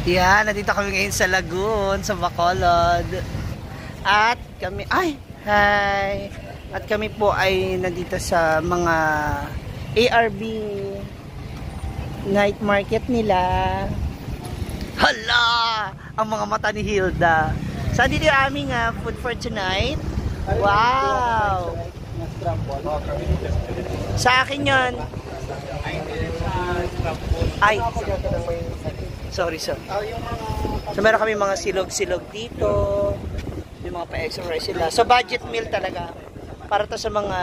Yan, nandito kami ngayon sa Lagoon, sa Bacolod. At kami, hi! At kami po ay nandito sa mga ARB night market nila. Hala! Ang mga mata ni Hilda. So, dito yung aming food for tonight. Wow! Sa akin yun. Ay! Sorry. So meron kami mga silog-silog dito. May mga pa-exercise sila. So budget meal talaga. Para to sa mga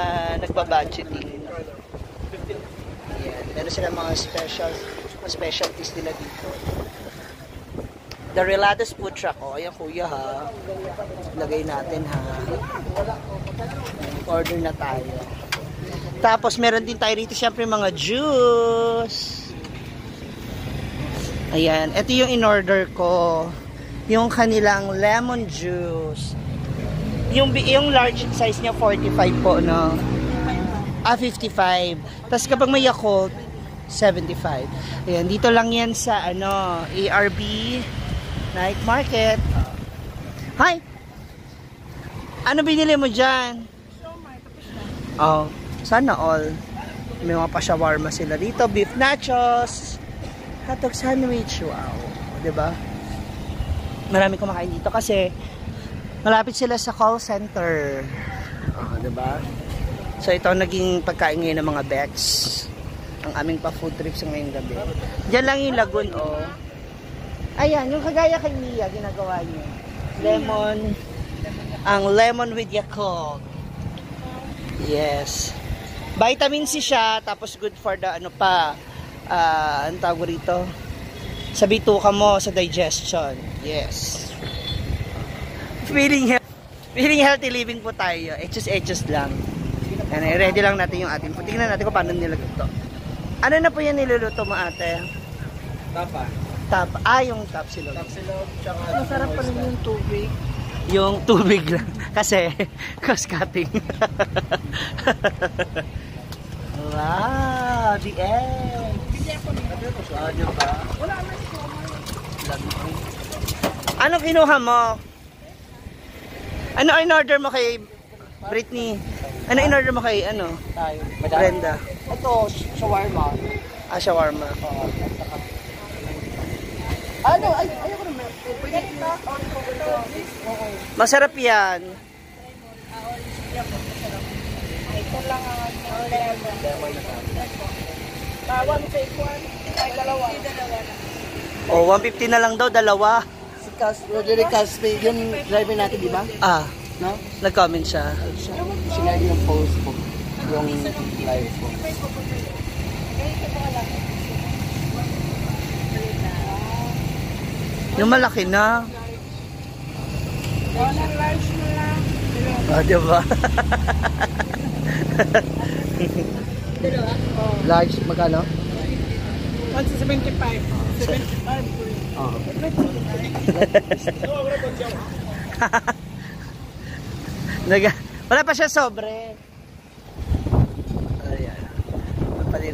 nagbabudgeting. Ayan. Meron sila mga specialties nila dito. The Relados food truck. O, ayan kuya ha. Lagay natin ha. Order na tayo. Tapos meron din tayo dito syempre mga juice. Ayan, ito yung in-order ko. Yung kanilang lemon juice. Yung large size niya 45 po, no? 55. Tapos kapag may Yakult, 75. Ayan, dito lang yan sa ARB Night Market. Hi! Ano binili mo dyan? Oh, sana all. May mga pa-shawarma sila dito. Beef nachos. Hotdog sandwich, wow. Diba? Marami kumakain dito kasi malapit sila sa call center. Diba? So ito naging pagkain ngayon ng mga Bex. Ang aming pa-food trip sa ngayong gabi. Diyan lang yung Lagoon, oh. Ayan, yung kagaya kay Mia, ginagawa niya. Lemon. Ang lemon with Yakult. Yes. Vitamin C siya, tapos good for the ang tawag rito, sa bituka mo, sa digestion. Yes. Feeling healthy living po tayo. Etchos lang. Yan, ready lang natin yung ating. Tingnan natin kung paano nilaluto. Ano na po yan niluluto mo, ate? Tapa. Yung tapsilog. Masarap pa rin yung tubig. Yung tubig lang. Kasi, cost cutting. Wow, the egg. Ano kinuha mo? Ano in-order mo kay Britney? Ano in-order mo kay Brenda? Ito, shawarma. Shawarma. Ayoko na. Masarap yan. Ito lang ang lemon. 1 take 1. Ay, dalawa. Oh, 150 na lang daw, dalawa. Si Roderick Caspi, yung driver natin, di ba? No? Nag-comment siya. Sinali yung post ko. Yung live ko. Yung malaki na. Large na lang. Diba? Large, magkano? 175. 75. Wala pa siya sobre.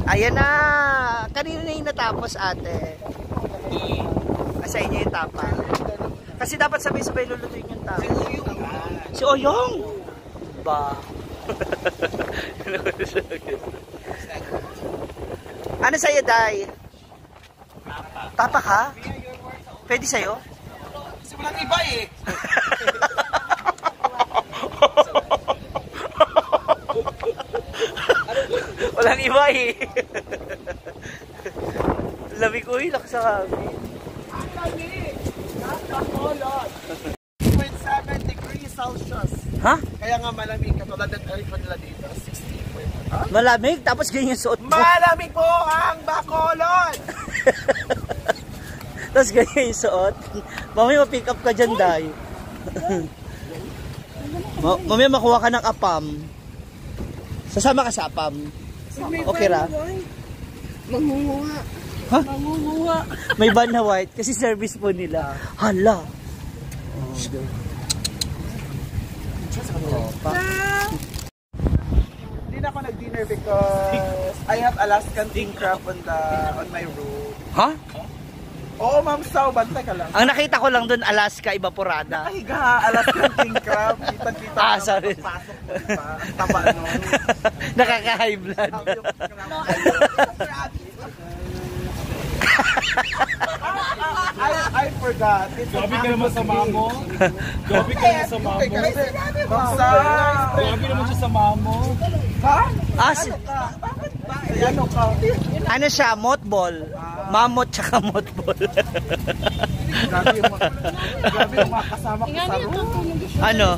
Ayan na. Kanina na yung natapos, ate. Sa inyo yung tapa. Kasi dapat sabay-sabay lulutuin yung tapa. Si Oyong. Ba. Ano sa'yo, Day? Tapa ka? Pwede sa'yo? Kasi walang iba eh. Walang iba eh. Lamig ko lakas sa kami. 7 degrees Celsius. Ha? Kaya nga malamig katulad ng aircon nila dito. 60. Malamig? Tapos ganyan suot mo. Malamig po ang Bacolod! Tapos ganyan yung suot. Mamaya ma-pick up ka dyan, Day. Mamaya makuha ka ng apam. Sasama ka sa apam. Okay ra? Mangunguha. Ha? May van na white kasi service po nila. Hala. Hindi na ako nag-dinner because I have Alaskan king crab on my room. Ha? Oo, Ma'am Sao, bantay ka lang. Ang nakita ko lang doon, Alaska Evaporada. Higa, Alaskan King Crab. Kita-kita. Ah, sorry. Pasok mo pa. Ang taba nun. Nakaka-high blood. I forgot. Grabe ka naman sa mamo. Grabe ka naman sa mamo. Ma'am Sao. Grabe naman siya sa mamo. Ha? Ano ka? Ano siya? Mothball. Mamot tsaka mothball. Grabe yung mga kasama ko sa room. Ano?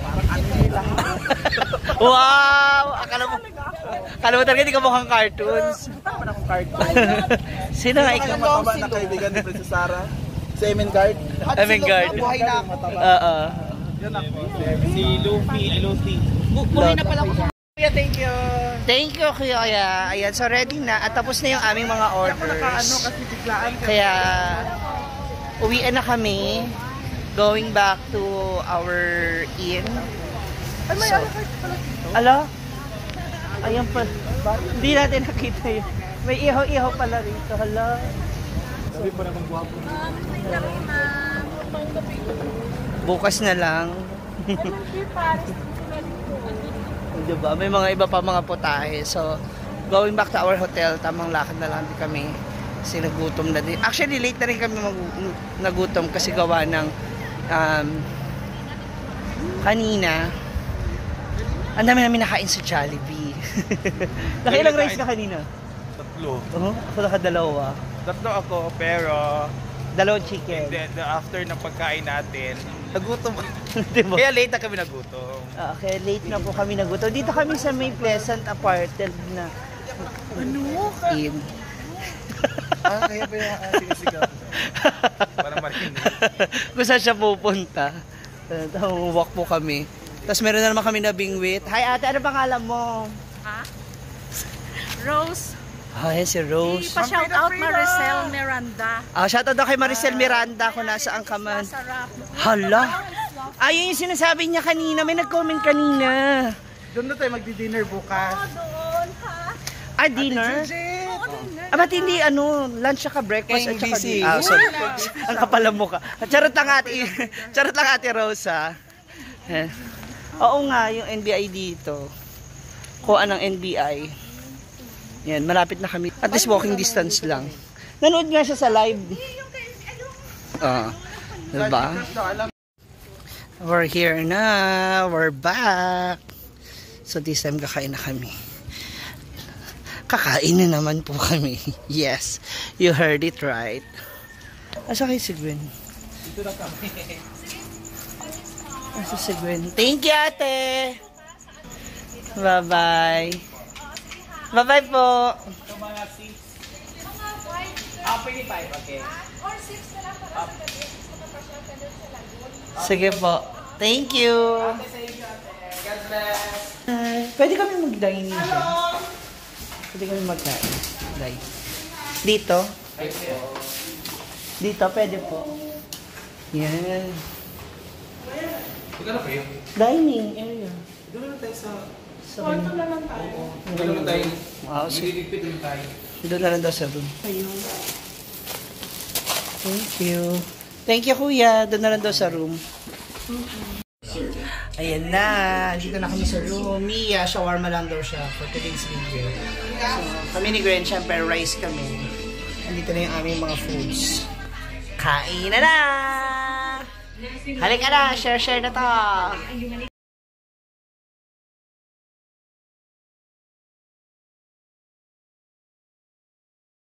Parang ano nila. Wow! Akala mo talaga hindi ka mukhang cartoons. Tama na akong cartoon. Sino nga ikaw? Mataba na kaibigan ni Princess Sarah. Si Emengard. Emengard. Buhay na ako. Oo. Yan ako. Si Luffy. Buhay na pala ko. Kuya, thank you. Thank you, Kuya. Ayan, so ready na. At tapos na yung aming mga Ako nakaano orders. kasi biglaan. Kaya, uwian na kami. Going back to our inn. Ay, may So, alakay pala dito. Ala? Ayan pa. Hindi natin nakita yun. May ihaw-ihaw pala rito. Hala. Sabi pa naman guwapo. Bukas na lang. Diba? May mga iba pa mga putahe. So, going back to our hotel, tamang lakad na lang din kami. Kasi nagutom na din. Actually, late na rin kami nagutom kasi gawa ng kanina. Ang dami namin nakain sa Jollibee. Nakailang rice ka kanina? Tatlo. Ako nakadalawa. Tatlo ako, pero Dalawang chicken. after ng pagkain natin, nagutom. Diba? Kaya late na kami nagutom. Okay, late na po kami nagutom. Dito kami sa may Pleasant Apartment na inn. Kaya pa yung sinisigaw. Para marinig. Kung saan siya pupunta. Walk po kami. Tapos meron na naman kami na bingwit. Hi ate, ano pangalan mo? Ha? Rose. Hi, si Rose. Pa-shout out Maricel Miranda. Shoutout daw kay Maricel Miranda kung nasaan ka man. Sarap. Hala. Ayun yung sinasabi niya kanina. May nag-comment kanina. Doon na tayo magdi-dinner bukas. Doon, ha? Dinner? Legit. Ba't hindi lunch at breakfast at saka busy. sorry. Ang kapal mo ka. Charot lang ate Rosa. Oo nga, yung NBI dito. Kuha ng NBI. Yan, malapit na kami. At least walking distance lang. Nanood nga siya sa live. Diba? We're here na. We're back. So this time kakain na kami. Kakain na naman po kami. Yes, you heard it right. Asa kayo si Gwen? Dito na kami. Asa si Gwen? Thank you, ate! Bye-bye. Bye-bye po. So mga 6. Pwede 5, okay. Or 6 na lang para sa gabi. Sige po. Thank you. God bless. Pwede kami mag-dine dito. Pwede kami mag-dine. Dito? Dito, pwede po. Yan. Ika na kayo? Dining area. Doon na tayo sa... Kwarto na lang tayo. Doon naman tayo. Wow, Magigigpit rin tayo. doon na lang daw sa room. Thank you. Thank you, kuya. Doon na lang daw sa room. Ayan na. Dito na kami sa room. Mia, shawarma lang daw siya for today's video. So, kami ni Gwen, syempre rice kami. Andito na yung aming mga foods. Kain na na! Halika na! Share na to!